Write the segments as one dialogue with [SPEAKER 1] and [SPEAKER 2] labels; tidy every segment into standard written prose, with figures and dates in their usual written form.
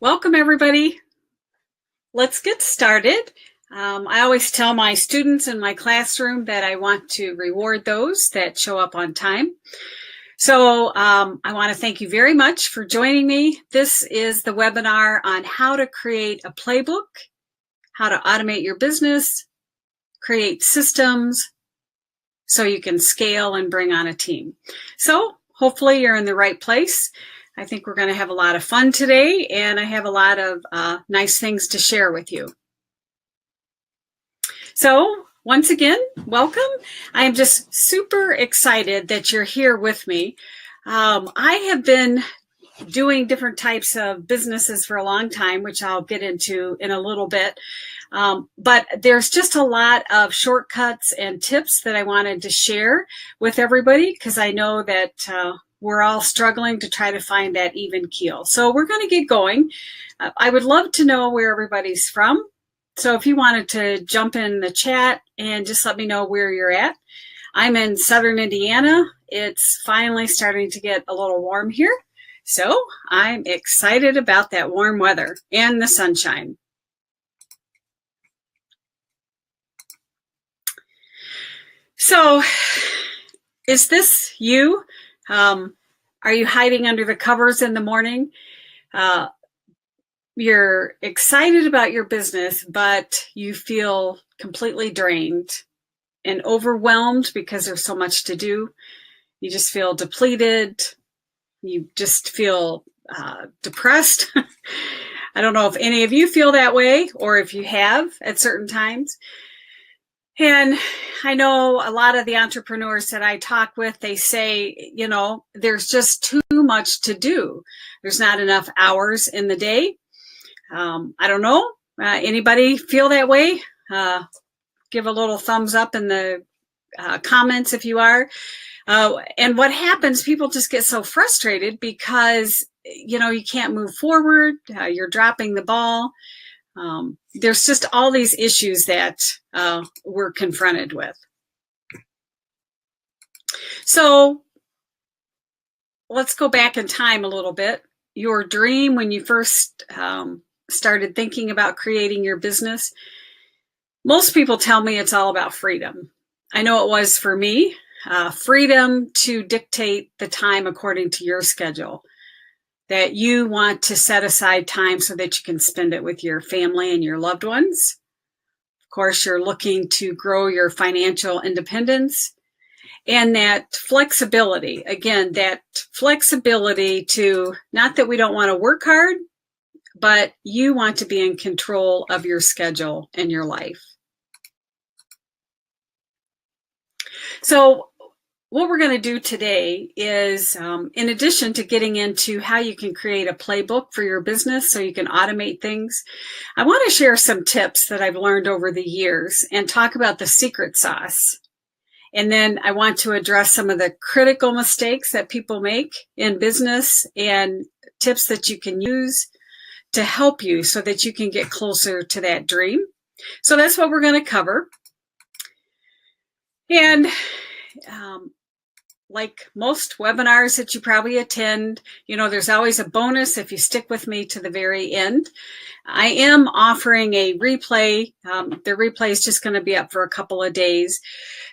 [SPEAKER 1] Welcome, everybody. Let's get started. I always tell my students in my classroom that I want to reward those that show up on time. So I want to thank you very much for joining me. This is the webinar on how to create a playbook, how to automate your business, create systems so you can scale and bring on a team. So hopefully you're in the right place. I think we're going to have a lot of fun today, and I have a lot of nice things to share with you. So once again, welcome. I am just super excited that you're here with me. I have been doing different types of businesses for a long time, which I'll get into in a little bit. But there's just a lot of shortcuts and tips that I wanted to share with everybody because I know that we're all struggling to try to find that even keel. So we're going to get going. I would love to know where everybody's from. So if you wanted to jump in the chat and just let me know where you're at. I'm in Southern Indiana. It's finally starting to get a little warm here. So I'm excited about that warm weather and the sunshine. So is this you? Are you hiding under the covers in the morning? You're excited about your business, but you feel completely drained and overwhelmed because there's so much to do. You just feel depleted. You just feel depressed. I don't know if any of you feel that way or if you have at certain times. And I know a lot of the entrepreneurs that I talk with, they say, you know, there's just too much to do. There's not enough hours in the day. I don't know. Anybody feel that way? Give a little thumbs up in the comments if you are. And what happens, people just get so frustrated because, you know, you can't move forward. You're dropping the ball. There's just all these issues that we're confronted with. So let's go back in time a little bit. Your dream when you first started thinking about creating your business, most people tell me it's all about freedom. I know it was for me, freedom to dictate the time according to your schedule. That you want to set aside time so that you can spend it with your family and your loved ones. Of course, you're looking to grow your financial independence and that flexibility. Again, that flexibility to, not that we don't want to work hard, but you want to be in control of your schedule and your life. So what we're going to do today is, in addition to getting into how you can create a playbook for your business so you can automate things, I want to share some tips that I've learned over the years and talk about the secret sauce. And then I want to address some of the critical mistakes that people make in business and tips that you can use to help you so that you can get closer to that dream. So that's what we're going to cover. And like most webinars that you probably attend, you know, there's always a bonus if you stick with me to the very end. I am offering a replay. The replay is just going to be up for a couple of days.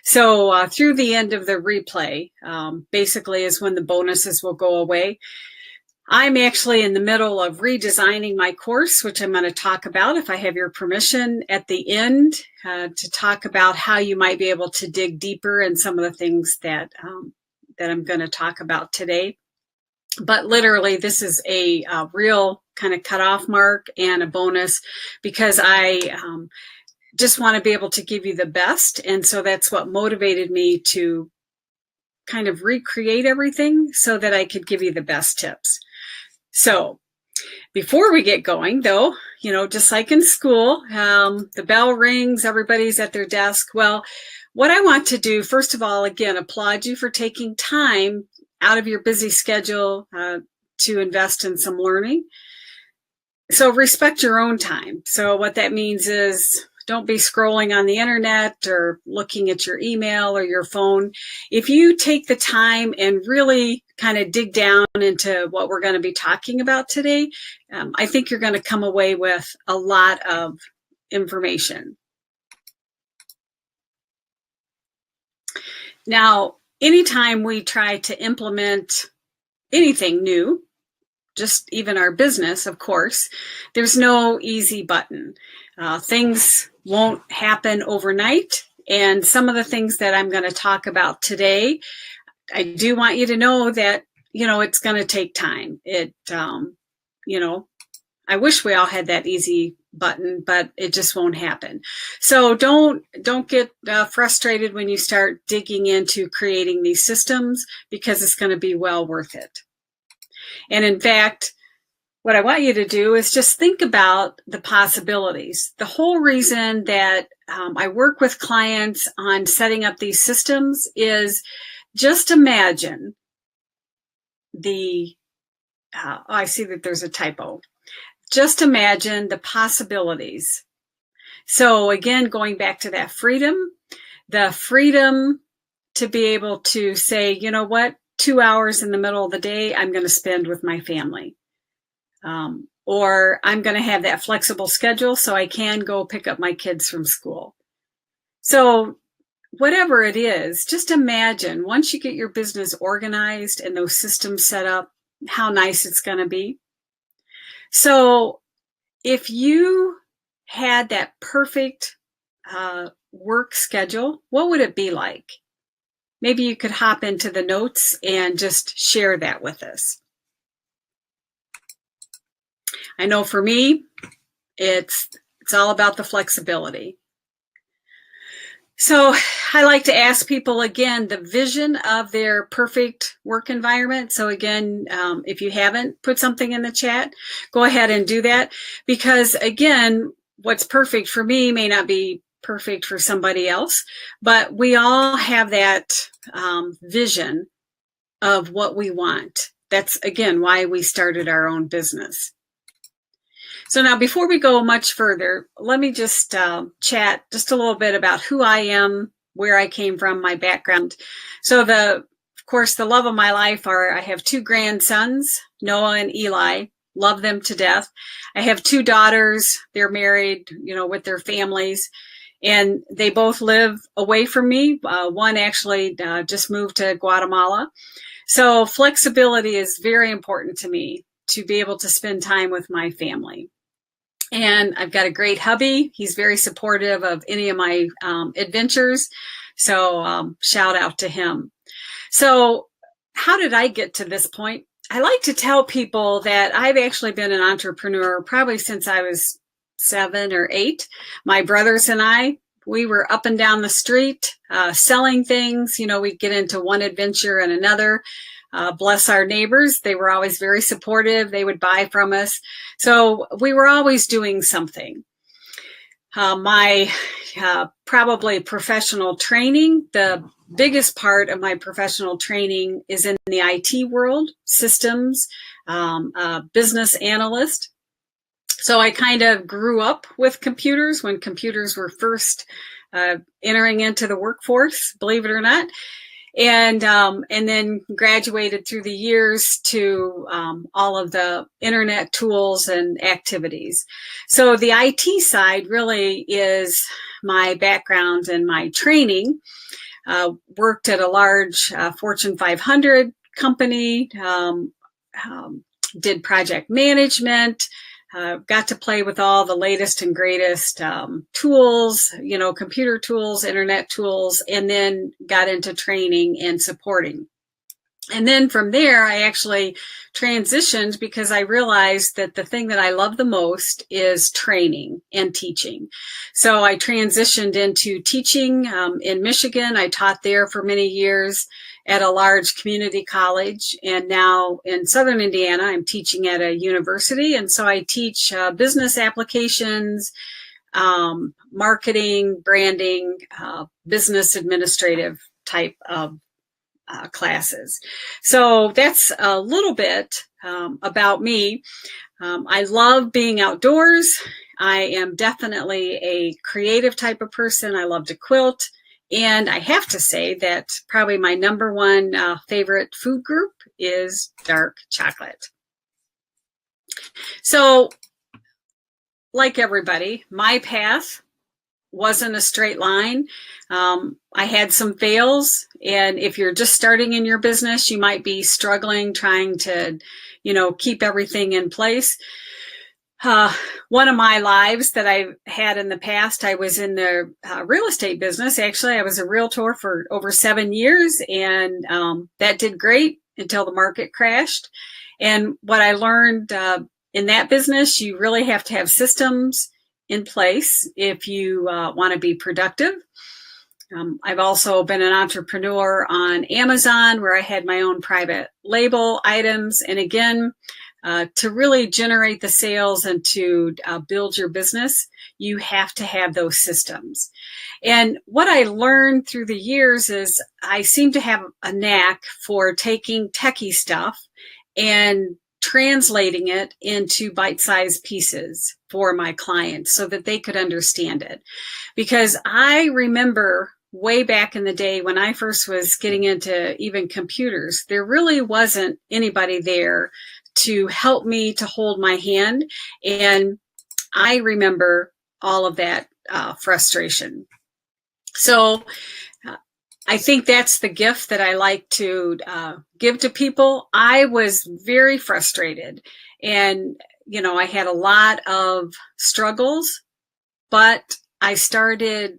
[SPEAKER 1] So through the end of the replay, basically is when the bonuses will go away. I'm actually in the middle of redesigning my course, which I'm going to talk about, if I have your permission, at the end to talk about how you might be able to dig deeper in some of the things that I'm going to talk about today. But literally, this is a real kind of cutoff mark and a bonus because I just want to be able to give you the best. And so that's what motivated me to kind of recreate everything so that I could give you the best tips. So before we get going, though, you know, just like in school, the bell rings, everybody's at their desk. Well, what I want to do, first of all, again, applaud you for taking time out of your busy schedule to invest in some learning. So respect your own time. So what that means is Don't be scrolling on the internet or looking at your email or your phone. If you take the time and really kind of dig down into what we're going to be talking about today, I think you're going to come away with a lot of information. Now, anytime we try to implement anything new, just even our business, of course, there's no easy button. Things won't happen overnight. And some of the things that I'm going to talk about today, I do want you to know that, it's going to take time. I wish we all had that easy button, but it just won't happen. So don't get frustrated when you start digging into creating these systems, because it's going to be well worth it. And in fact, what I want you to do is just think about the possibilities. The whole reason that I work with clients on setting up these systems is just imagine I see that there's a typo. Just imagine the possibilities. So again, going back to that freedom, the freedom to be able to say, you know what, 2 hours in the middle of the day, I'm going to spend with my family. Or I'm going to have that flexible schedule so I can go pick up my kids from school. So whatever it is, just imagine once you get your business organized and those systems set up, how nice it's going to be. So if you had that perfect work schedule, what would it be like? Maybe you could hop into the notes and just share that with us. I know for me, it's all about the flexibility. So I like to ask people, again, the vision of their perfect work environment. So again, if you haven't put something in the chat, go ahead and do that. Because again, what's perfect for me may not be perfect for somebody else, but we all have that vision of what we want. That's, again, why we started our own business. So now, before we go much further, let me just chat just a little bit about who I am, where I came from, my background. So of course, the love of my life I have 2 grandsons, Noah and Eli. Love them to death. I have 2 daughters. They're married, with their families, and they both live away from me. One actually just moved to Guatemala. So flexibility is very important to me, to be able to spend time with my family. And I've got a great hubby. He's very supportive of any of my adventures. So shout out to him. So how did I get to this point? I like to tell people that I've actually been an entrepreneur probably since I was 7 or 8. My brothers and we were up and down the street selling things. We'd get into one adventure and another. Bless our neighbors. They were always very supportive. They would buy from us. So we were always doing something. My probably professional training, the biggest part of my professional training is in the IT world, systems, business analyst. So I kind of grew up with computers when computers were first entering into the workforce, believe it or not. And then graduated through the years to all of the internet tools and activities. So the IT side really is my background and my training. Worked at a large Fortune 500 company, did project management, got to play with all the latest and greatest tools, computer tools, internet tools, and then got into training and supporting. And then from there, I actually transitioned because I realized that the thing that I love the most is training and teaching. So I transitioned into teaching in Michigan. I taught there for many years at a large community college. And now in Southern Indiana, I'm teaching at a university. And so I teach business applications, marketing, branding, business administrative type of classes. So that's a little bit about me. I love being outdoors. I am definitely a creative type of person. I love to quilt. And I have to say that probably my number one favorite food group is dark chocolate. So, like everybody, my path wasn't a straight line. I had some fails, and if you're just starting in your business, you might be struggling trying to, keep everything in place. One of my lives that I've had in the past, I was in the real estate business. Actually, I was a realtor for over 7 years, and that did great until the market crashed. And what I learned in that business, you really have to have systems in place if you want to be productive. I've also been an entrepreneur on Amazon, where I had my own private label items. And again, to really generate the sales and to build your business, you have to have those systems. And what I learned through the years is I seem to have a knack for taking techie stuff and translating it into bite-sized pieces for my clients so that they could understand it. Because I remember way back in the day when I first was getting into even computers, there really wasn't anybody there to help me, to hold my hand. And I remember all of that frustration. So I think that's the gift that I like to give to people. I was very frustrated, and I had a lot of struggles, but I started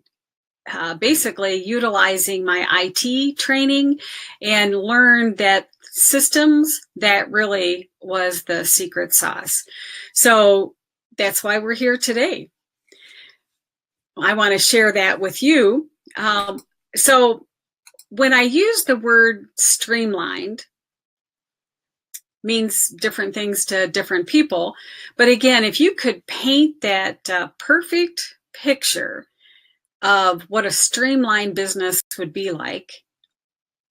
[SPEAKER 1] basically utilizing my IT training and learned that systems, that really was the secret sauce. So that's why we're here today. I want to share that with you. So when I use the word streamlined, means different things to different people. But again, if you could paint that perfect picture of what a streamlined business would be like,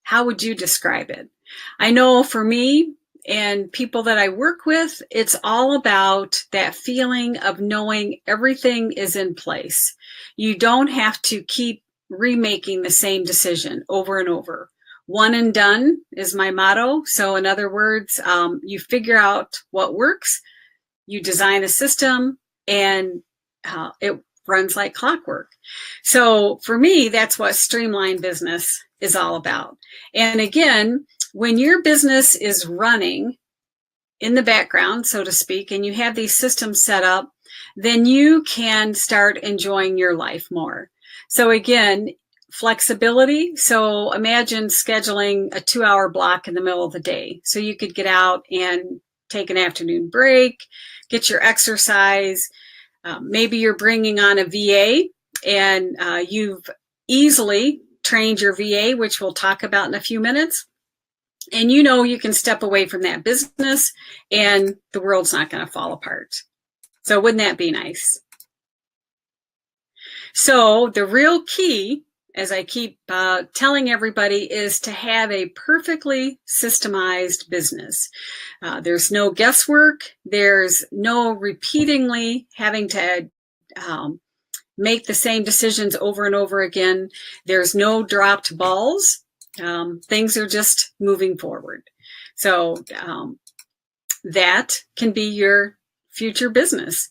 [SPEAKER 1] how would you describe it? I know for me and people that I work with, it's all about that feeling of knowing everything is in place. You don't have to keep remaking the same decision over and over. One and done is my motto. So in other words, you figure out what works, you design a system, and it runs like clockwork. So for me, that's what streamlined business is all about. And again, when your business is running in the background, so to speak, and you have these systems set up, then you can start enjoying your life more. So again, flexibility. So imagine scheduling a 2-hour block in the middle of the day. So you could get out and take an afternoon break, get your exercise. Maybe you're bringing on a VA, and you've easily trained your VA, which we'll talk about in a few minutes. And you can step away from that business and the world's not going to fall apart. So wouldn't that be nice? So the real key, as I keep telling everybody, is to have a perfectly systemized business. There's no guesswork. There's no repeatedly having to make the same decisions over and over again. There's no dropped balls. Things are just moving forward. So that can be your future business.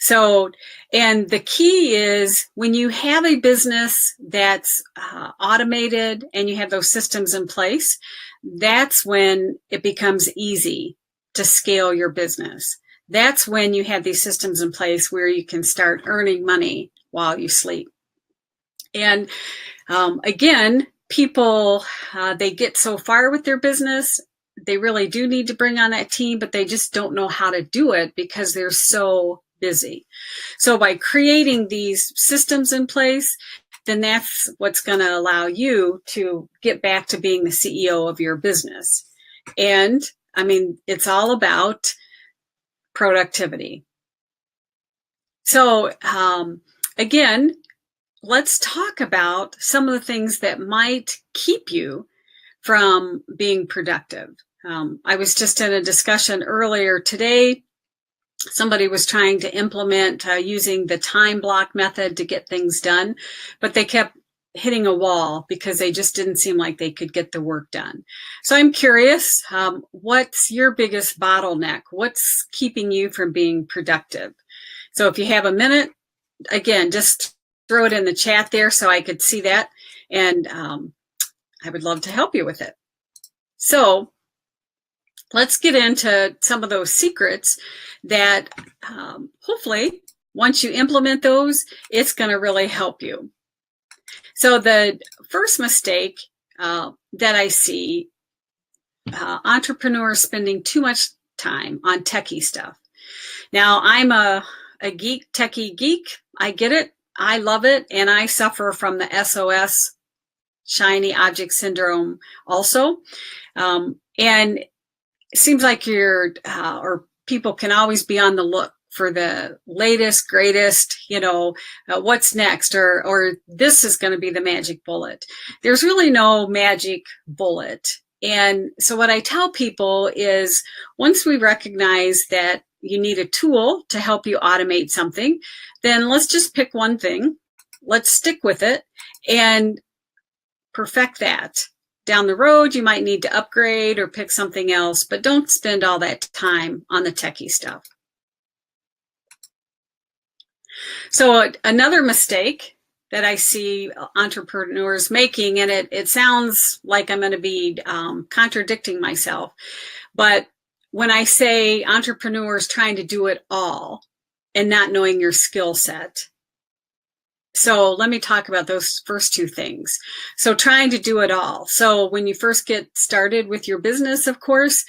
[SPEAKER 1] So, and the key is when you have a business that's automated and you have those systems in place, that's when it becomes easy to scale your business. That's when you have these systems in place where you can start earning money while you sleep. And again, people, they get so far with their business, they really do need to bring on that team, but they just don't know how to do it because they're so busy. So by creating these systems in place, then that's what's going to allow you to get back to being the CEO of your business. And I mean, it's all about productivity. So again, let's talk about some of the things that might keep you from being productive. I was just in a discussion earlier today somebody was trying to implement using the time block method to get things done, but they kept hitting a wall because they just didn't seem like they could get the work done. So I'm curious, what's your biggest bottleneck? What's keeping you from being productive? So if you have a minute, again, just throw it in the chat there so I could see that, and I would love to help you with it. So let's get into some of those secrets that hopefully once you implement those, it's going to really help you. So the first mistake that I see, entrepreneurs spending too much time on techie stuff. Now, I'm a techie geek. I get it. I love it. And I suffer from the SOS, shiny object syndrome also. And it seems like or people can always be on the look for the latest, greatest, what's next, or this is going to be the magic bullet. There's really no magic bullet. And so what I tell people is, once we recognize that you need a tool to help you automate something, then let's just pick one thing. Let's stick with it and perfect that. Down the road, you might need to upgrade or pick something else, but don't spend all that time on the techie stuff. So another mistake that I see entrepreneurs making, and it sounds like I'm going to be contradicting myself, but when I say entrepreneurs trying to do it all and not knowing your skill set. So let me talk about those first two things. So trying to do it all. So when you first get started with your business, of course,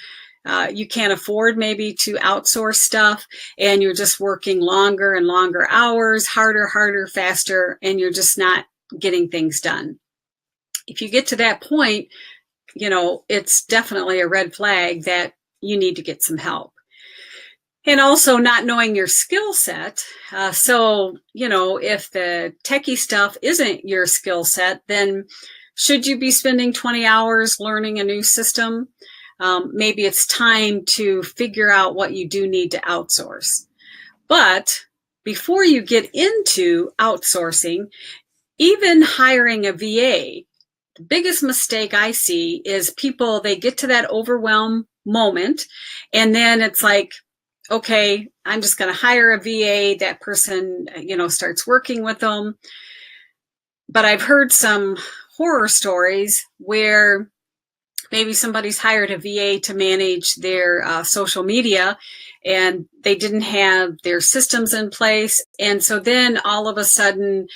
[SPEAKER 1] you can't afford maybe to outsource stuff, and you're just working longer and longer hours, harder, faster, and you're just not getting things done. If you get to that point, it's definitely a red flag that you need to get some help. And also not knowing your skill set. So, if the techie stuff isn't your skill set, then should you be spending 20 hours learning a new system? Maybe it's time to figure out what you do need to outsource. But before you get into outsourcing, even hiring a VA, the biggest mistake I see is people, they get to that overwhelm moment, and then it's like, okay, I'm just going to hire a VA. That person, starts working with them. But I've heard some horror stories where maybe somebody's hired a VA to manage their social media, and they didn't have their systems in place. And so then all of a sudden,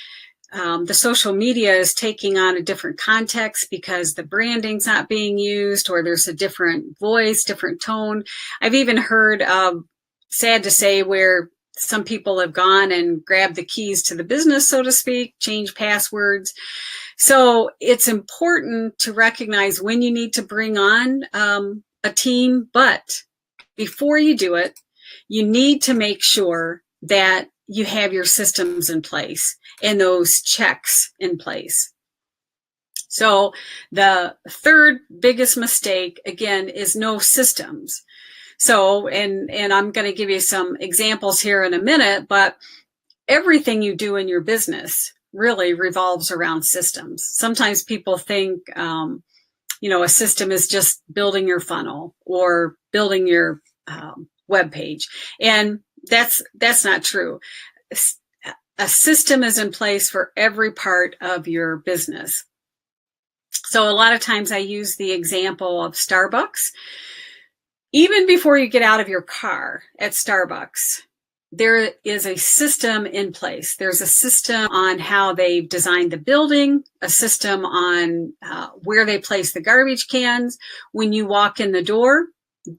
[SPEAKER 1] the social media is taking on a different context because the branding's not being used, or there's a different voice, different tone. I've even heard, sad to say, where some people have gone and grabbed the keys to the business, so to speak, change passwords. So it's important to recognize when you need to bring on a team, but before you do it, you need to make sure that you have your systems in place and those checks in place. So the third biggest mistake, again, is no systems. So, and I'm going to give you some examples here in a minute, but everything you do in your business really revolves around systems. Sometimes people think, a system is just building your funnel or building your web page. And that's not true. A system is in place for every part of your business. So a lot of times I use the example of Starbucks. Even before you get out of your car at Starbucks, there is a system in place. There's a system on how they've designed the building, a system on where they place the garbage cans. When you walk in the door,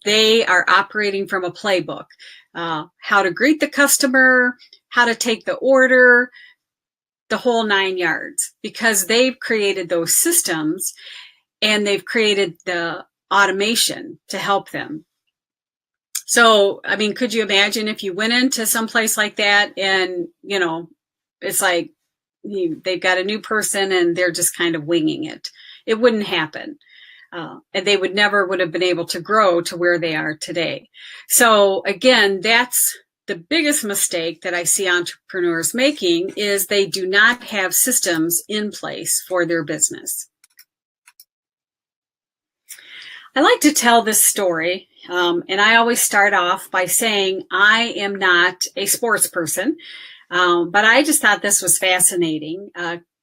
[SPEAKER 1] they are operating from a playbook. How to greet the customer, how to take the order, the whole 9 yards, because they've created those systems and they've created the automation to help them. So, I mean, could you imagine if you went into some place like that and, it's like they've got a new person and they're just kind of winging it? It wouldn't happen. And they would have been able to grow to where they are today. So again, that's the biggest mistake that I see entrepreneurs making is they do not have systems in place for their business. I like to tell this story, and I always start off by saying I am not a sports person, but I just thought this was fascinating.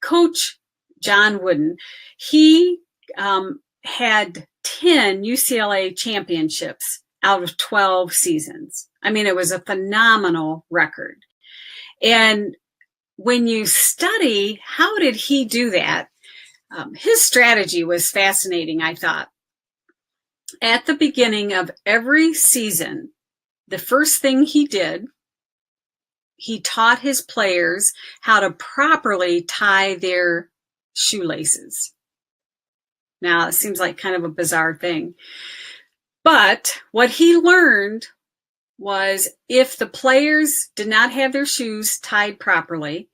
[SPEAKER 1] Coach John Wooden, he had 10 UCLA championships out of 12 seasons. I mean, it was a phenomenal record. And when you study, how did he do that? His strategy was fascinating, I thought. At the beginning of every season, the first thing he did, he taught his players how to properly tie their shoelaces. Now, it seems like kind of a bizarre thing. But what he learned was if the players did not have their shoes tied properly,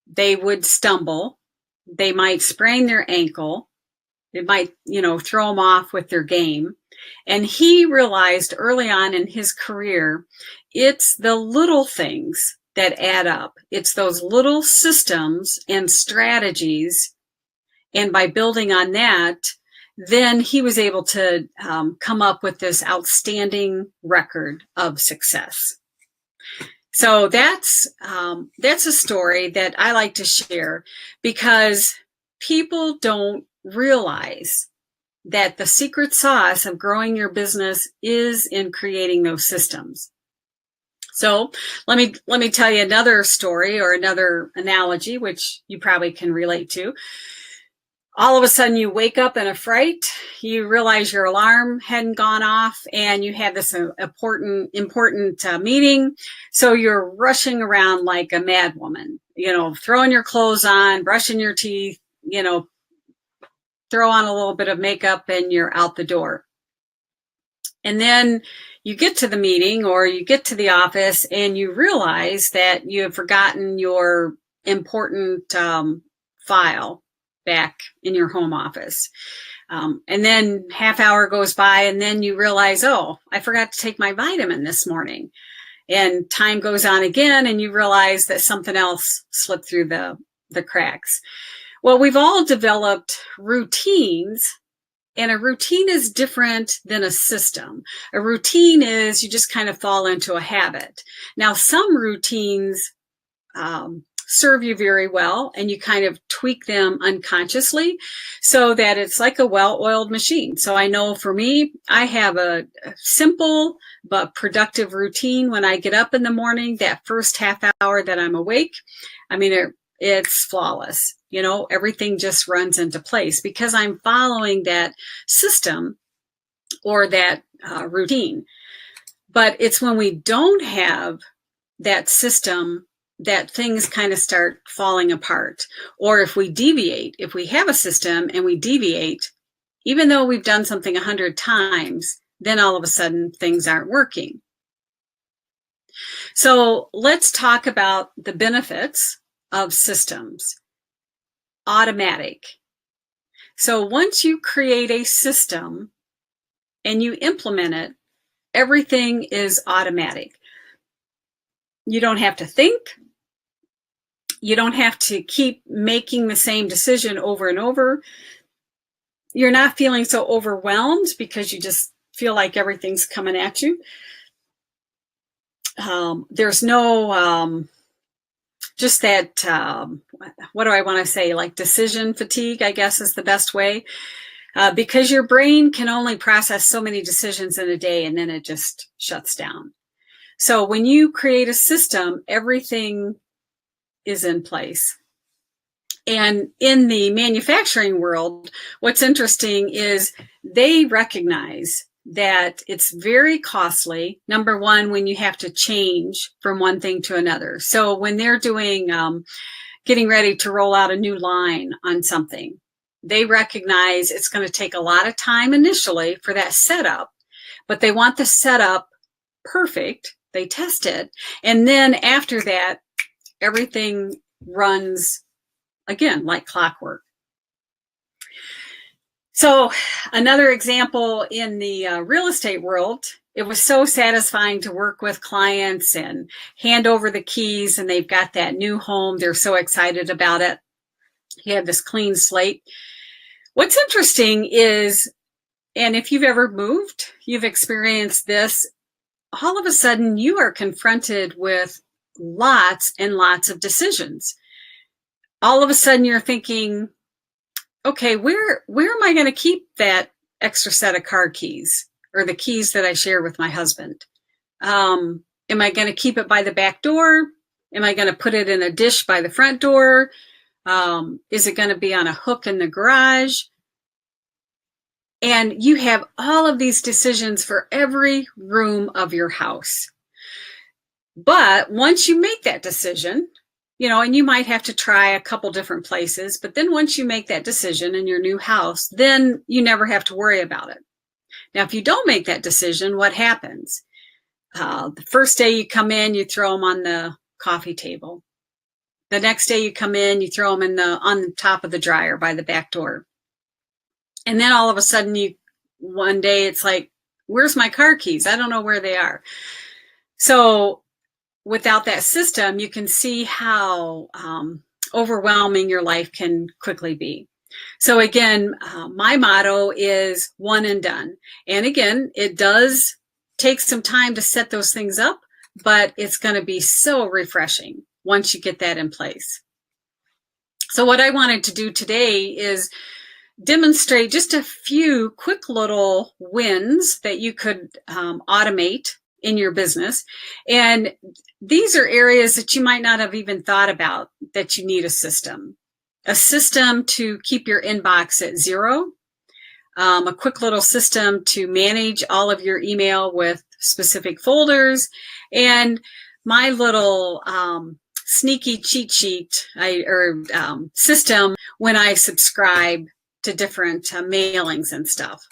[SPEAKER 1] they would stumble. They might sprain their ankle. It might, throw them off with their game. And he realized early on in his career, it's the little things that add up. It's those little systems and strategies. And by building on that, then he was able to come up with this outstanding record of success. So that's a story that I like to share because people don't realize that the secret sauce of growing your business is in creating those systems. So let me tell you another story or another analogy, which you probably can relate to. All of a sudden you wake up in a fright, you realize your alarm hadn't gone off, and you have this important meeting. So you're rushing around like a mad woman, throwing your clothes on, brushing your teeth, throw on a little bit of makeup, and you're out the door. And then you get to the meeting or you get to the office and you realize that you have forgotten your important file back in your home office. And then half hour goes by and then you realize, oh, I forgot to take my vitamin this morning. And time goes on again and you realize that something else slipped through the cracks. Well, we've all developed routines, and a routine is different than a system. A routine is you just kind of fall into a habit. Now, some routines serve you very well, and you kind of tweak them unconsciously so that it's like a well-oiled machine. So I know for me, I have a simple but productive routine when I get up in the morning. That first half hour that I'm awake, I mean, it's flawless. Everything just runs into place because I'm following that system or that routine. But it's when we don't have that system that things kind of start falling apart. Or if we deviate, if we have a system and we deviate, even though we've done something 100 times, then all of a sudden things aren't working. So let's talk about the benefits of systems. Automatic. So once you create a system and you implement it, everything is automatic. You don't have to think. You don't have to keep making the same decision over and over. You're not feeling so overwhelmed because you just feel like everything's coming at you. There's no just that, what do I want to say, like decision fatigue, I guess is the best way, because your brain can only process so many decisions in a day and then it just shuts down. So when you create a system, everything is in place. And in the manufacturing world, what's interesting is they recognize that it's very costly, number one, when you have to change from one thing to another. So when they're doing, getting ready to roll out a new line on something, they recognize it's going to take a lot of time initially for that setup, but they want the setup perfect. They test it. And then after that, everything runs again like clockwork. So another example in the real estate world it was so satisfying to work with clients and hand over the keys, and they've got that new home. They're so excited about it. You have this clean slate. What's interesting is, and if you've ever moved, you've experienced this, all of a sudden you are confronted with lots and lots of decisions. All of a sudden you're thinking, okay, where am I going to keep that extra set of car keys or the keys that I share with my husband? Am I going to keep it by the back door? Am I going to put it in a dish by the front door? Is it going to be on a hook in the garage? And you have all of these decisions for every room of your house. But once you make that decision, and you might have to try a couple different places, but then once you make that decision in your new house, then you never have to worry about it. Now, if you don't make that decision, what happens? The first day you come in, you throw them on the coffee table. The next day you come in, you throw them on the top of the dryer by the back door. And then all of a sudden one day it's like, where's my car keys? I don't know where they are. So without that system, you can see how overwhelming your life can quickly be. So again, my motto is one and done. And again, it does take some time to set those things up, but it's going to be so refreshing once you get that in place. So what I wanted to do today is demonstrate just a few quick little wins that you could automate in your business. And these are areas that you might not have even thought about that you need a system to keep your inbox at zero, a quick little system to manage all of your email with specific folders, and my little sneaky cheat sheet system when I subscribe to different mailings and stuff.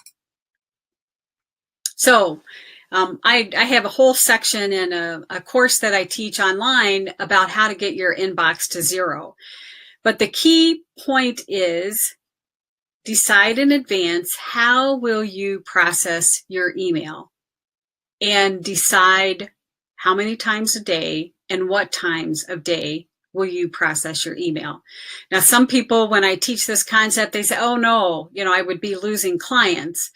[SPEAKER 1] So I have a whole section in a course that I teach online about how to get your inbox to zero. But the key point is decide in advance how will you process your email, and decide how many times a day and what times of day will you process your email. Now, some people, when I teach this concept, they say, oh no, I would be losing clients.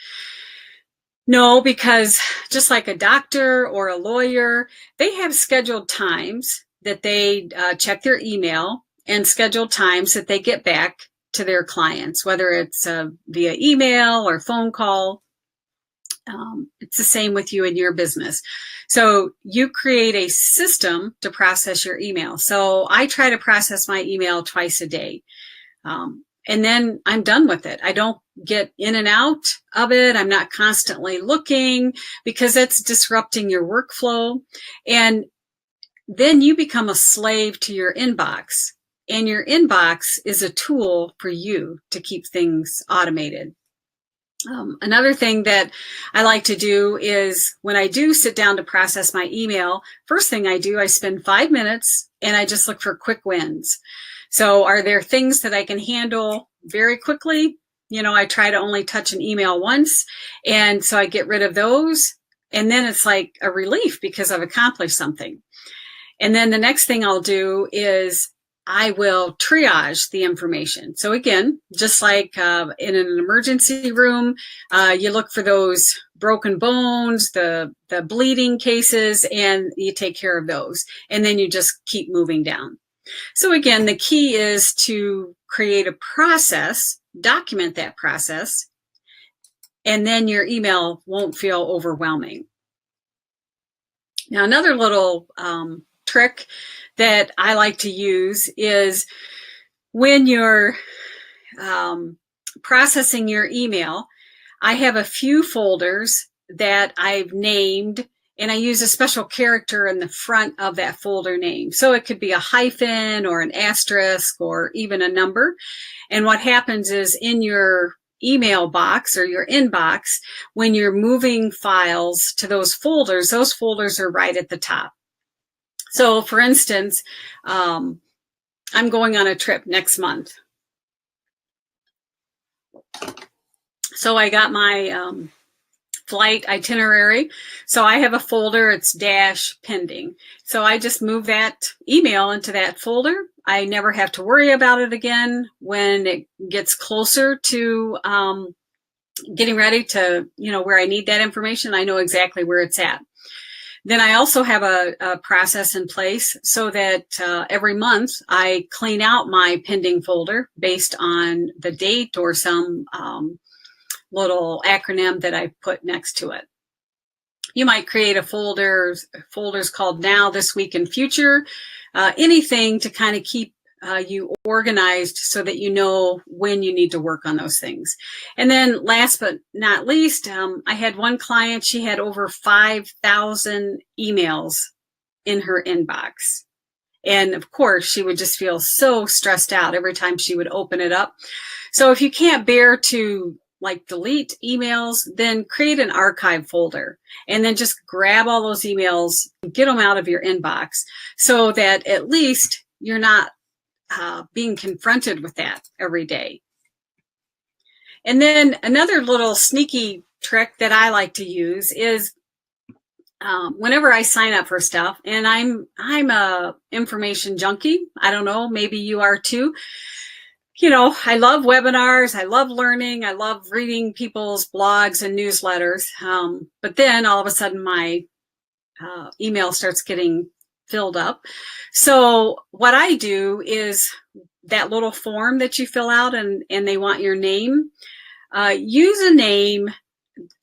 [SPEAKER 1] No, because just like a doctor or a lawyer, they have scheduled times that they check their email and scheduled times that they get back to their clients, whether it's via email or phone call. It's the same with you and your business. So you create a system to process your email. So I try to process my email twice a day. And then I'm done with it. I don't get in and out of it. I'm not constantly looking because it's disrupting your workflow. And then you become a slave to your inbox. And your inbox is a tool for you to keep things automated. Another thing that I like to do is when I do sit down to process my email, first thing I do, I spend 5 minutes and I just look for quick wins. So are there things that I can handle very quickly? I try to only touch an email once. And so I get rid of those. And then it's like a relief because I've accomplished something. And then the next thing I'll do is I will triage the information. So again, just like in an emergency room, you look for those broken bones, the bleeding cases, and you take care of those. And then you just keep moving down. So again, the key is to create a process, document that process, and then your email won't feel overwhelming. Now, another little trick that I like to use is when you're processing your email, I have a few folders that I've named, and I use a special character in the front of that folder name. So it could be a hyphen or an asterisk or even a number. And what happens is in your email box or your inbox, when you're moving files to those folders are right at the top. So for instance, I'm going on a trip next month. So I got my flight itinerary. So I have a folder, it's dash pending. So I just move that email into that folder. I never have to worry about it again. When it gets closer to getting ready to, where I need that information, I know exactly where it's at. Then I also have a process in place so that every month I clean out my pending folder based on the date or some little acronym that I put next to it. You might create a folders called Now, This Week, and Future, anything to kind of keep you organized so that you know when you need to work on those things. And then last but not least, I had one client, she had over 5,000 emails in her inbox. And of course, she would just feel so stressed out every time she would open it up. So if you can't bear to delete emails, then create an archive folder and then just grab all those emails, get them out of your inbox so that at least you're not being confronted with that every day. And then another little sneaky trick that I like to use is whenever I sign up for stuff, and I'm a information junkie. I don't know, maybe you are too. I love webinars, I love learning, I love reading people's blogs and newsletters. But then all of a sudden my email starts getting filled up. So what I do is that little form that you fill out and they want your name, use a name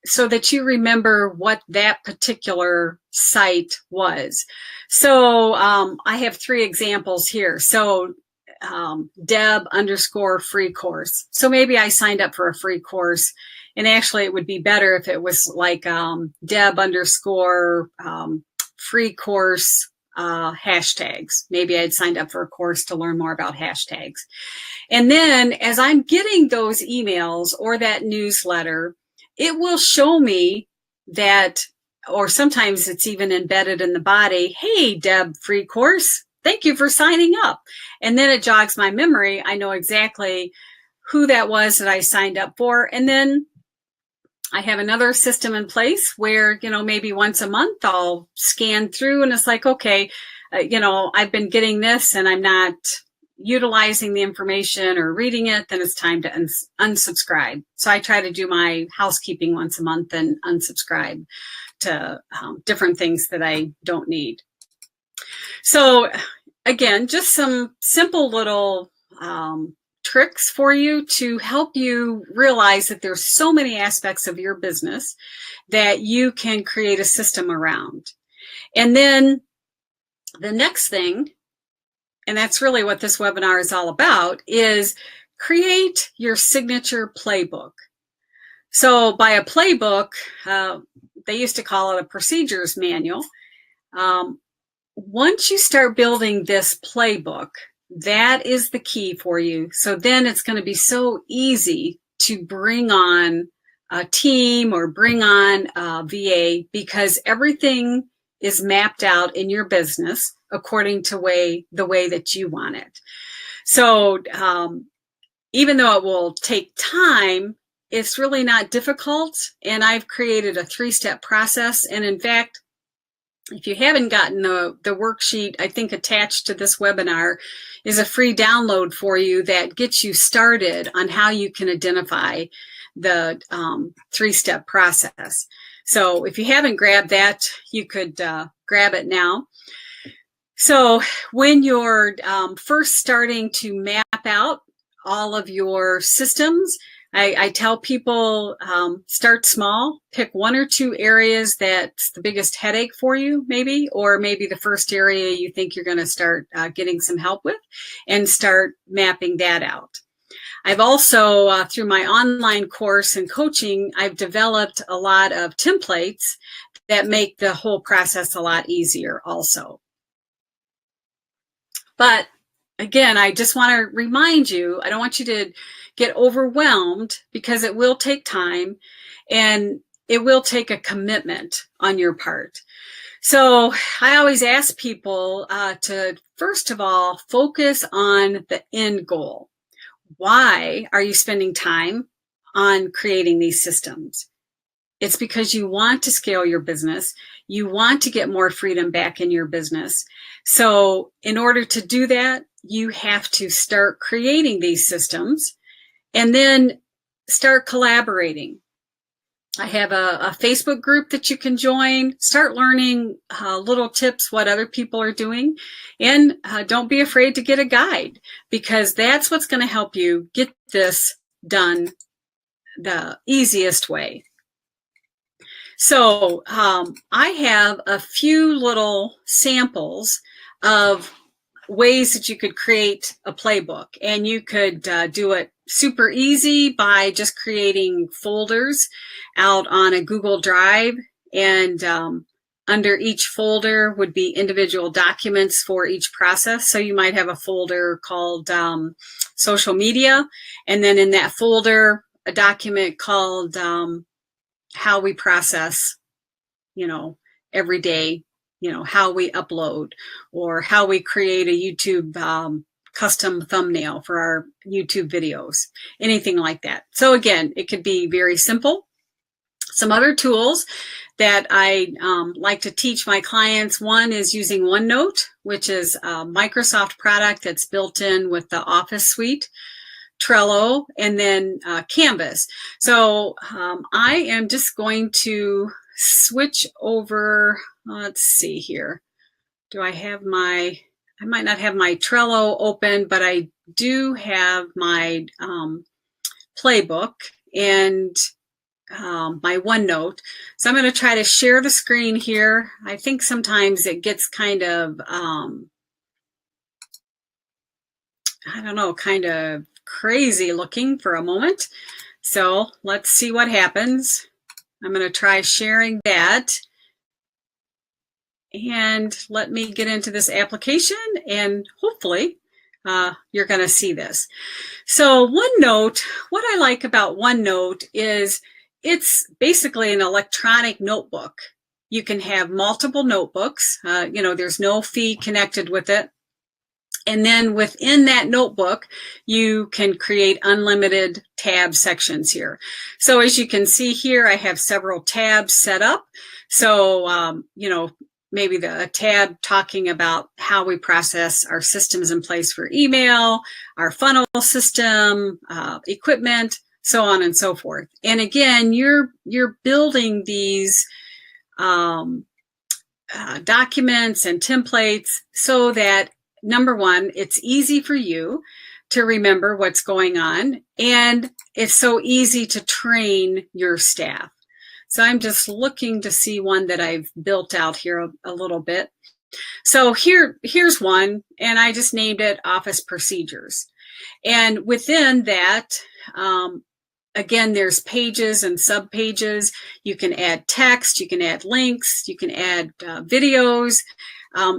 [SPEAKER 1] so that you remember what that particular site was. So I have 3 examples here. So Deb_free course. So maybe I signed up for a free course, and actually it would be better if it was like Deb_free course hashtags. Maybe I'd signed up for a course to learn more about hashtags. And then as I'm getting those emails or that newsletter, it will show me that, or sometimes it's even embedded in the body, hey, Deb free course, thank you for signing up. And then it jogs my memory. I know exactly who that was that I signed up for. And then I have another system in place where, maybe once a month I'll scan through and it's like, okay, I've been getting this and I'm not utilizing the information or reading it, then it's time to unsubscribe. So I try to do my housekeeping once a month and unsubscribe to different things that I don't need. So again, just some simple little tricks for you to help you realize that there's so many aspects of your business that you can create a system around. And then the next thing, and that's really what this webinar is all about, is create your signature playbook. So by a playbook, they used to call it a procedures manual. Once you start building this playbook, that is the key for you. So then it's going to be so easy to bring on a team or bring on a VA because everything is mapped out in your business according to the way that you want it. So even though it will take time, it's really not difficult. And I've created a 3-step process. And in fact, if you haven't gotten the worksheet, I think attached to this webinar is a free download for you that gets you started on how you can identify the 3-step process. So if you haven't grabbed that, you could grab it now. So when you're first starting to map out all of your systems, I tell people start small, pick 1 or 2 areas that's the biggest headache for you, maybe, or maybe the first area you think you're going to start getting some help with, and start mapping that out. I've also, through my online course and coaching, I've developed a lot of templates that make the whole process a lot easier also. But again, I just want to remind you, I don't want you to get overwhelmed because it will take time and it will take a commitment on your part. So I always ask people to, first of all, focus on the end goal. Why are you spending time on creating these systems? It's because you want to scale your business. You want to get more freedom back in your business. So in order to do that, you have to start creating these systems and then start collaborating. I have a Facebook group that you can join. Start learning little tips, what other people are doing. And don't be afraid to get a guide, because that's what's going to help you get this done the easiest way. So I have a few little samples of ways that you could create a playbook, and you could do it super easy by just creating folders out on a Google Drive, and under each folder would be individual documents for each process. So you might have a folder called social media, and then in that folder a document called how we process, every day, how we upload, or how we create a YouTube custom thumbnail for our YouTube videos, anything like that. So again, it could be very simple. Some other tools that I like to teach my clients, one is using OneNote, which is a Microsoft product that's built in with the Office suite, Trello, and then Canvas. So I am just going to switch over. Let's see here. Do I have I might not have my Trello open, but I do have my Playbook and my OneNote. So I'm going to try to share the screen here. I think sometimes it gets kind of, kind of crazy looking for a moment. So let's see what happens. I'm going to try sharing that. And let me get into this application, and hopefully you're going to see this. So OneNote, what I like about OneNote is it's basically an electronic notebook. You can have multiple notebooks. There's no fee connected with it. And then within that notebook, you can create unlimited tab sections here. So as you can see here, I have several tabs set up. So, maybe a tab talking about how we process our systems in place for email, our funnel system, equipment, so on and so forth. And again, you're building these documents and templates so that, number one, it's easy for you to remember what's going on, and it's so easy to train your staff. So I'm just looking to see one that I've built out here a little bit. So here's one, and I just named it Office Procedures. And within that, again, there's pages and subpages. You can add text, you can add links, you can add videos.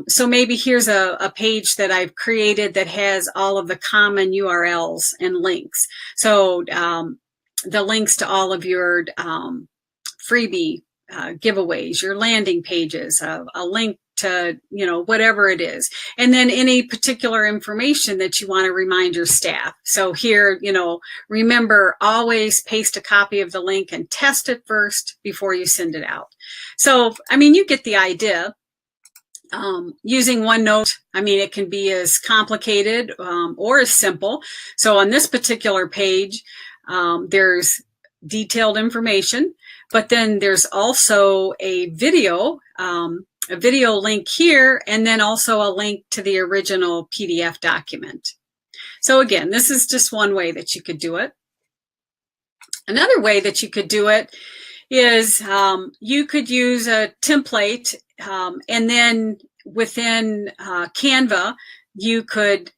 [SPEAKER 1] So maybe here's a page that I've created that has all of the common URLs and links. So the links to all of your freebie giveaways, your landing pages, a link to, whatever it is. And then any particular information that you want to remind your staff. So here, remember, always paste a copy of the link and test it first before you send it out. So, you get the idea. Using OneNote, it can be as complicated or as simple. So on this particular page, there's detailed information, but then there's also a video link here, and then also a link to the original PDF document. So again, this is just one way that you could do it. Another way that you could do it is you could use a template, and then within Canva, you could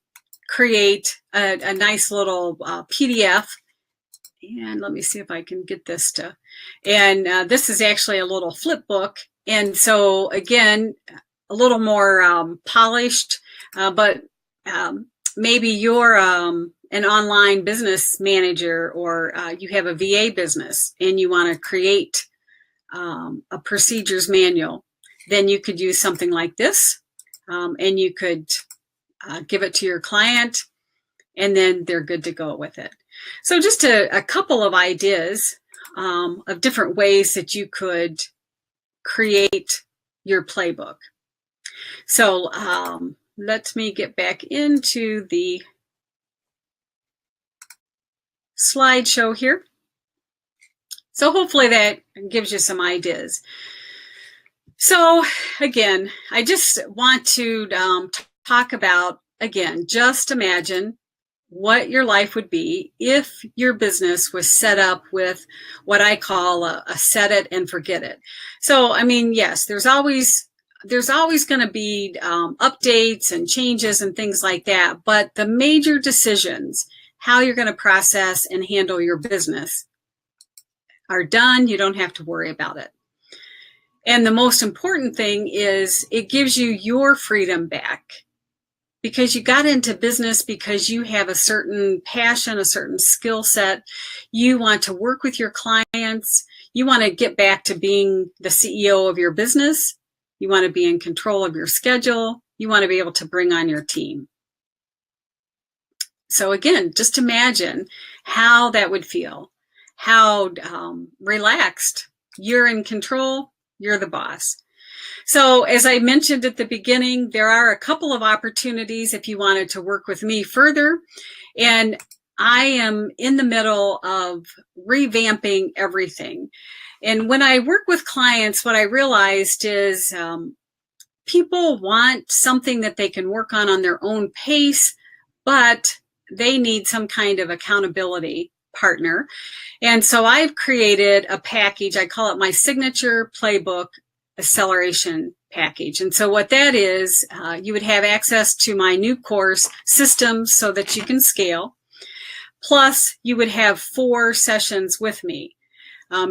[SPEAKER 1] create a nice little PDF. And let me see if I can get this to, and this is actually a little flip book. And so again, a little more polished, but maybe you're an online business manager, or you have a VA business and you want to create a procedures manual. Then you could use something like this, and you could give it to your client, and then they're good to go with it. So just a couple of ideas of different ways that you could create your playbook. So let me get back into the slideshow here. So hopefully that gives you some ideas. So again, I just want to talk about, again, just imagine what your life would be if your business was set up with what I call a set it and forget it. So, I mean, yes, there's always going to be updates and changes and things like that, but the major decisions, how you're going to process and handle your business, are done. You don't have to worry about it. And the most important thing is it gives you your freedom back, because you got into business because you have a certain passion, a certain skill set. You want to work with your clients. You want to get back to being the CEO of your business. You want to be in control of your schedule. You want to be able to bring on your team. So again, just imagine how that would feel, how relaxed. You're in control. You're the boss. So as I mentioned at the beginning, there are a couple of opportunities if you wanted to work with me further. And I am in the middle of revamping everything. And when I work with clients, what I realized is people want something that they can work on their own pace, but they need some kind of accountability partner. And so I've created a package. I call it my signature playbook acceleration package. And so what that is, you would have access to my new course systems so that you can scale. Plus, you would have 4 sessions with me.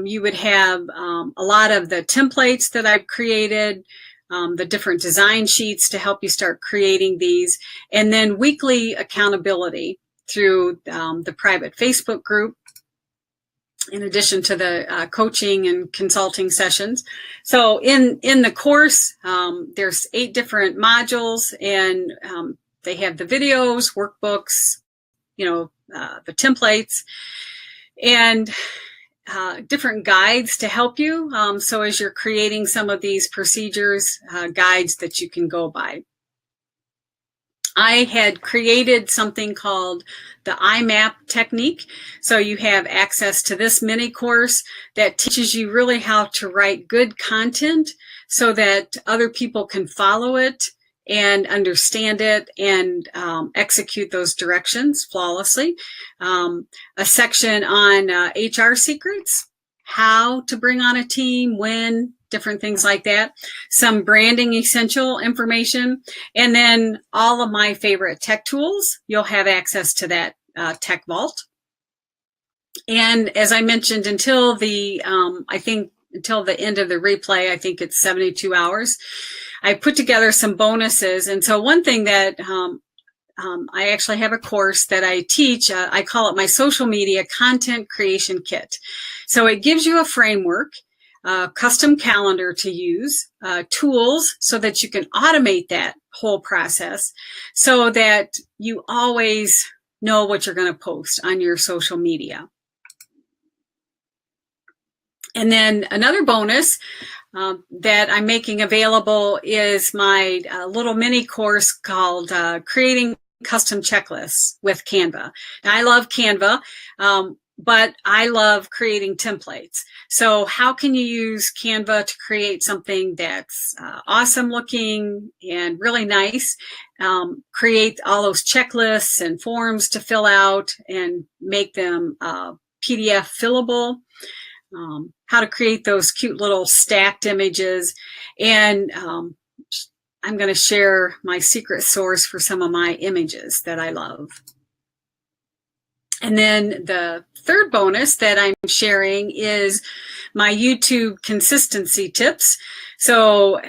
[SPEAKER 1] You would have a lot of the templates that I've created, the different design sheets to help you start creating these, and then weekly accountability through the private Facebook group, in addition to the coaching and consulting sessions. So in the course, there's 8 different modules, and they have the videos, workbooks, the templates, and different guides to help you. So as you're creating some of these procedures, guides that you can go by. I had created something called the IMAP technique. So you have access to this mini course that teaches you really how to write good content so that other people can follow it and understand it and execute those directions flawlessly. A section on HR secrets, how to bring on a team, when, different things like that, some branding essential information, and then all of my favorite tech tools. You'll have access to that tech vault. And as I mentioned, until the until the end of the replay, I think it's 72 hours, I put together some bonuses. And so one thing that I actually have a course that I teach. I call it my social media content creation kit. So it gives you a framework, custom calendar to use, tools so that you can automate that whole process so that you always know what you're going to post on your social media. And then another bonus that I'm making available is my little mini course called Creating Custom Checklists with Canva. Now, I love Canva, but I love creating templates. So how can you use Canva to create something that's awesome looking and really nice? Create all those checklists and forms to fill out and make them PDF fillable. How to create those cute little stacked images. And I'm going to share my secret source for some of my images that I love. And then the third bonus that I'm sharing is my YouTube consistency tips. So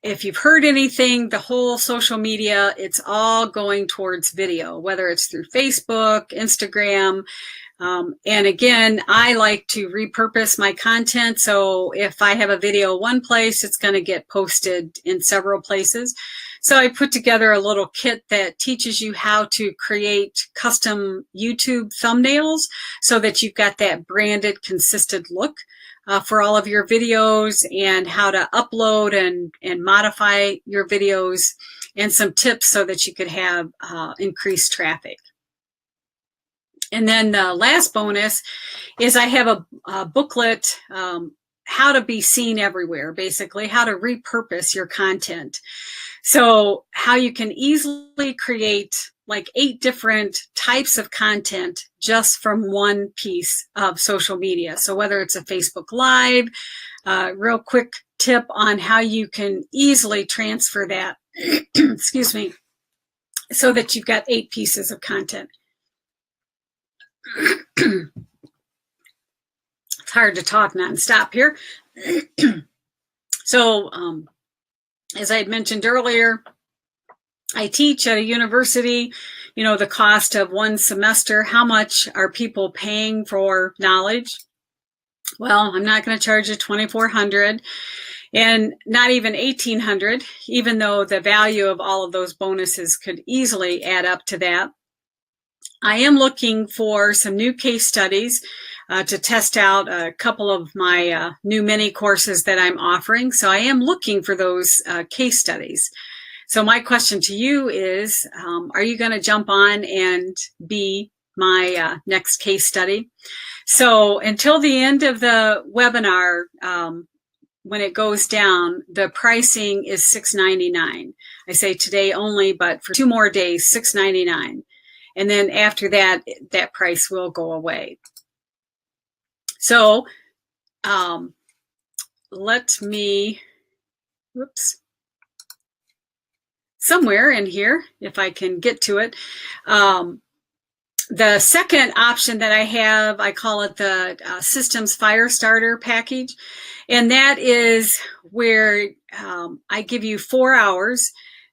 [SPEAKER 1] if you've heard anything, the whole social media, it's all going towards video, whether it's through Facebook, Instagram. And again, I like to repurpose my content. So if I have a video one place, it's going to get posted in several places. So I put together a little kit that teaches you how to create custom YouTube thumbnails so that you've got that branded, consistent look for all of your videos, and how to upload and modify your videos, and some tips so that you could have increased traffic. And then the last bonus is I have a booklet, how to be seen everywhere, basically how to repurpose your content. So how you can easily create like 8 different types of content just from one piece of social media. So whether it's a Facebook Live, real quick tip on how you can easily transfer that, excuse me, so that you've got 8 pieces of content. It's hard to talk nonstop here. So, as I had mentioned earlier, I teach at a university. You know, the cost of one semester, how much are people paying for knowledge? Well, I'm not going to charge you $2,400 and not even $1,800, even though the value of all of those bonuses could easily add up to that. I am looking for some new case studies to test out a couple of my new mini courses that I'm offering. So I am looking for those case studies. So my question to you is, are you going to jump on and be my next case study? So until the end of the webinar, when it goes down, the pricing is $6.99. I say today only, but for 2 more days, $6.99. And then after that, that price will go away. So let me, whoops, somewhere in here, if I can get to it. The second option that I have, I call it the Systems Fire Starter package. And that is where I give you 4 hours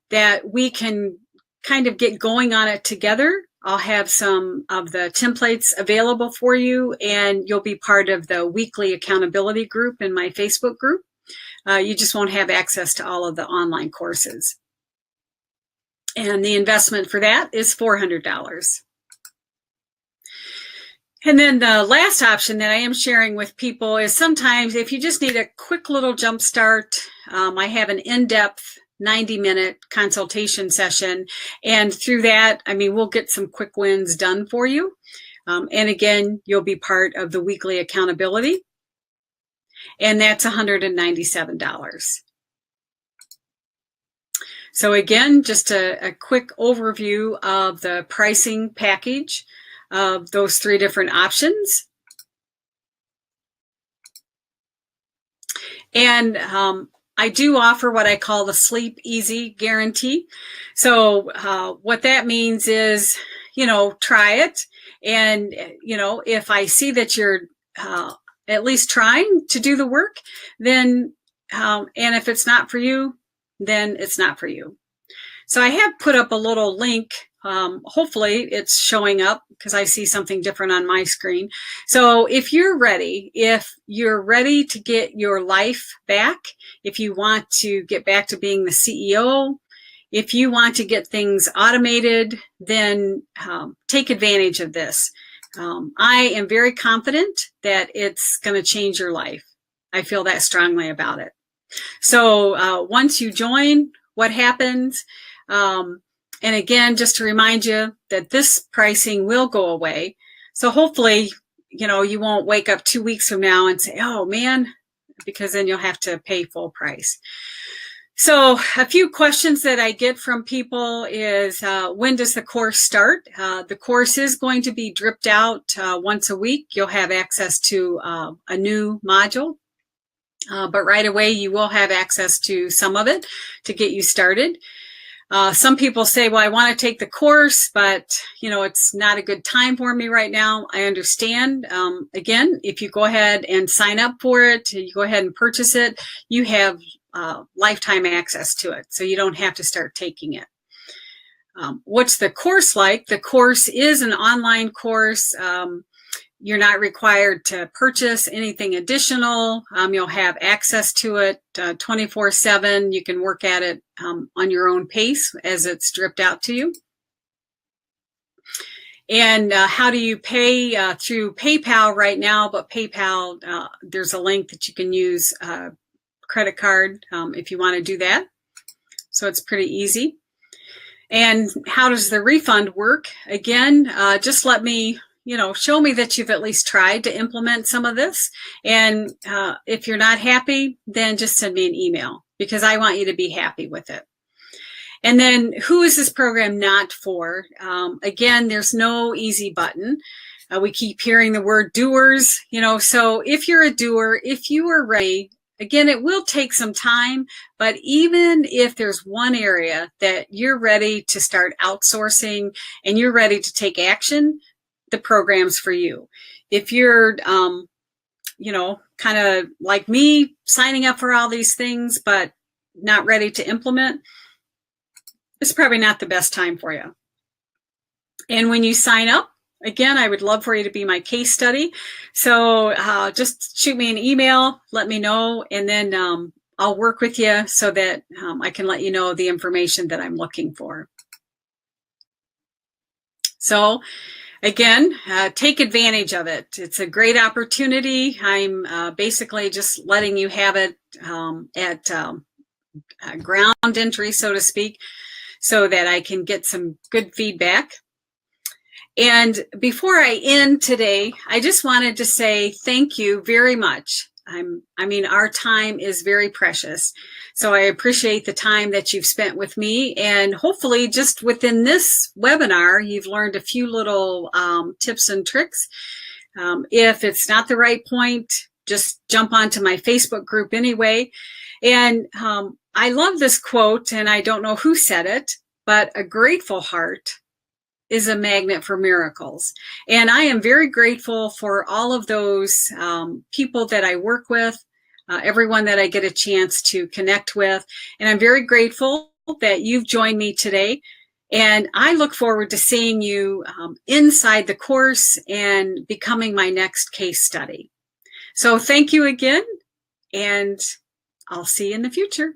[SPEAKER 1] that we can kind of get going on it together. I'll have some of the templates available for you, and you'll be part of the weekly accountability group in my Facebook group. You just won't have access to all of the online courses. And the investment for that is $400. And then the last option that I am sharing with people is sometimes if you just need a quick little jump start, I have an in-depth 90-minute consultation session. And through that, I mean, we'll get some quick wins done for you. And again, you'll be part of the weekly accountability. And that's $197. So again, just a quick overview of the pricing package of those 3 different options. And I do offer what I call the Sleep Easy Guarantee. So what that means is, you know, try it. And, you know, if I see that you're at least trying to do the work, then, and if it's not for you, then it's not for you. So I have put up a little link. Hopefully it's showing up because I see something different on my screen. So if you're ready to get your life back, if you want to get back to being the CEO, if you want to get things automated, then take advantage of this. I am very confident that it's going to change your life. I feel that strongly about it. So once you join, what happens? And again, just to remind you that this pricing will go away. So hopefully, you know, you won't wake up 2 weeks from now and say, oh man, because then you'll have to pay full price. So a few questions that I get from people is, when does the course start? The course is going to be dripped out once a week. You'll have access to a new module. But right away, you will have access to some of it to get you started. Some people say, well, I want to take the course, but, you know, it's not a good time for me right now. I understand. Again, if you go ahead and sign up for it, you go ahead and purchase it, you have lifetime access to it. So you don't have to start taking it. What's the course like? The course is an online course. You're not required to purchase anything additional. You'll have access to it 24/7. You can work at it on your own pace as it's dripped out to you. And how do you pay? Through PayPal right now, but PayPal, there's a link that you can use credit card if you want to do that. So it's pretty easy. And how does the refund work? Again, just let me, show me that you've at least tried to implement some of this. And if you're not happy, then just send me an email, because I want you to be happy with it. And then who is this program not for? Again, there's no easy button. We keep hearing the word doers, so if you're a doer, if you are ready, again, it will take some time, but even if there's one area that you're ready to start outsourcing and you're ready to take action, the program's for you. If you're, kind of like me, signing up for all these things, but not ready to implement, it's probably not the best time for you. And when you sign up, again, I would love for you to be my case study. So just shoot me an email, let me know, and then I'll work with you so that I can let you know the information that I'm looking for. So again, take advantage of it. It's a great opportunity. I'm basically just letting you have it at ground entry, so to speak, so that I can get some good feedback. And before I end today, I just wanted to say thank you very much. Our time is very precious. So I appreciate the time that you've spent with me. And hopefully just within this webinar, you've learned a few little tips and tricks. If it's not the right point, just jump onto my Facebook group anyway. And I love this quote, and I don't know who said it, but a grateful heart is a magnet for miracles. And I am very grateful for all of those people that I work with, everyone that I get a chance to connect with. And I'm very grateful that you've joined me today. And I look forward to seeing you inside the course and becoming my next case study. So thank you again, and I'll see you in the future.